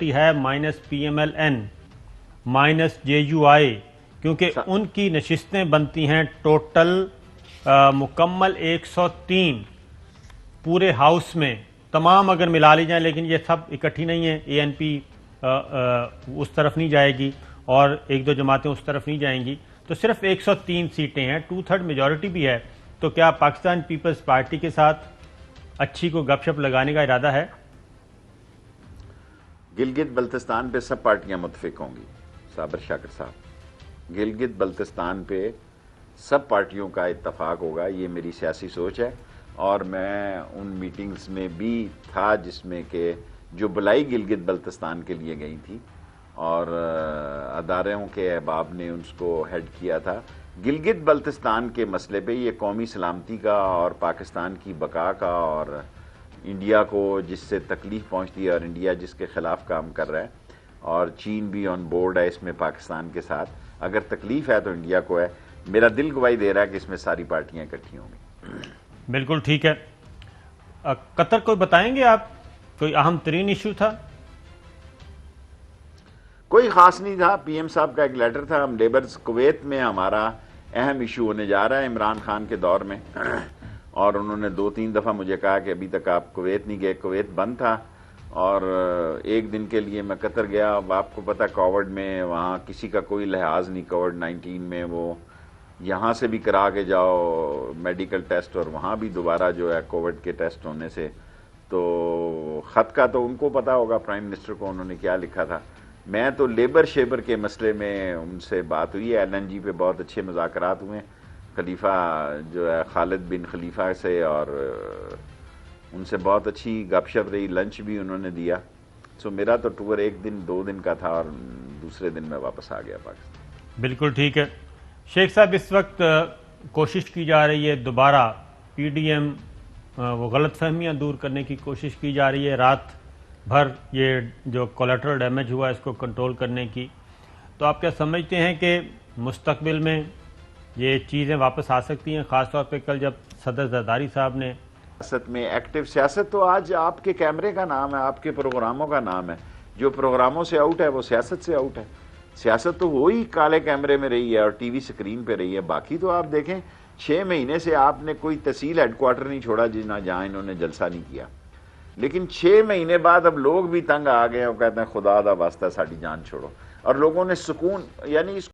Party ہے -PMLN -JUI، کیونکہ ان کی نشستیں بنتی ہیں ٹوٹل مکمل 103 پورے ہاؤس میں، تمام اگر ملا لی جائیں، لیکن یہ سب اکٹھی نہیں ہیں، ANP اس طرف نہیں جائے گی اور ایک دو جماعتیں اس طرف نہیں جائیں گی، تو صرف 103 سیٹیں ہیں، 2/3 میجورٹی بھی ہے. تو کیا پاکستان پیپلز پارٹی کے ساتھ اچھی کو گپ شپ لگانے کا ارادہ ہے؟ گلگت بلتستان پہ سب پارٹیاں متفق ہوں گی صابر شاکر صاحب. گلگت بلتستان پہ سب پارٹیوں کا اتفاق ہوگا، یہ میری سیاسی سوچ ہے. اور میں ان میٹنگز میں بھی تھا جس میں کہ جو بلائی گلگت بلتستان کے لیے گئی تھی اور اداروں کے احباب نے اس کو ہیڈ کیا تھا. گلگت بلتستان کے مسئلے پہ یہ قومی سلامتی کا اور پاکستان کی بقا کا اور انڈیا کو جس سے تکلیف پہنچتی ہے اور انڈیا جس کے خلاف کام کر رہا ہے اور چین بھی آن بورڈ ہے اس میں پاکستان کے ساتھ، اگر تکلیف ہے تو انڈیا کو ہے. میرا دل گواہی دے رہا ہے کہ اس میں ساری پارٹیاں اکٹھی ہوں گی. بالکل ٹھیک ہے. قطر کو بتائیں گے آپ کوئی اہم ترین ایشو تھا؟ کوئی خاص نہیں تھا. PM صاحب کا ایک لیٹر تھا. ہم لیبرز کویت میں ہمارا اہم ایشو ہونے جا رہا ہے عمران خان کے دور میں، اور انہوں نے 2-3 دفعہ مجھے کہا کہ ابھی تک آپ کویت نہیں گئے. کویت بند تھا اور ایک دن کے لیے میں قطر گیا. اب آپ کو پتہ کووڈ میں وہاں کسی کا کوئی لحاظ نہیں. کووڈ-19 میں وہ یہاں سے بھی کرا کے جاؤ میڈیکل ٹیسٹ اور وہاں بھی دوبارہ جو ہے کووڈ کے ٹیسٹ ہونے سے. تو خط کا تو ان کو پتا ہوگا پرائم منسٹر کو انہوں نے کیا لکھا تھا. میں تو لیبر شیبر کے مسئلے میں ان سے بات ہوئی ہے. LNG پہ بہت اچھے مذاکرات ہوئے خلیفہ جو ہے خالد بن خلیفہ سے، اور ان سے بہت اچھی گپ شپ رہی. لنچ بھی انہوں نے دیا. سو میرا تو ٹور 1-2 دن کا تھا اور دوسرے دن میں واپس آ گیا پاکستان. بالکل ٹھیک ہے. شیخ صاحب، اس وقت کوشش کی جا رہی ہے دوبارہ PDM وہ غلط فہمیاں دور کرنے کی کوشش کی جا رہی ہے، رات بھر یہ جو کولیٹرل ڈیمیج ہوا اس کو کنٹرول کرنے کی. تو آپ کیا سمجھتے ہیں کہ مستقبل میں یہ چیزیں واپس آ سکتی ہیں، خاص طور پہ کل جب صدر زرداری صاحب نے سیاست میں ایکٹیو، سیاست تو آج آپ کے کیمرے کا نام ہے، آپ کے پروگراموں کا نام ہے. جو پروگراموں سے آؤٹ ہے وہ سیاست سے آؤٹ ہے. سیاست تو وہی کالے کیمرے میں رہی ہے اور ٹی وی سکرین پہ رہی ہے. باقی تو آپ دیکھیں 6 مہینے سے آپ نے کوئی تحصیل ہیڈ کوارٹر نہیں چھوڑا جہاں انہوں نے جلسہ نہیں کیا. لیکن 6 مہینے بعد اب لوگ بھی تنگ آ گئے اور کہتے ہیں خدا دا واسطہ ساڈی جان چھوڑو، اور لوگوں نے سکون یعنی اس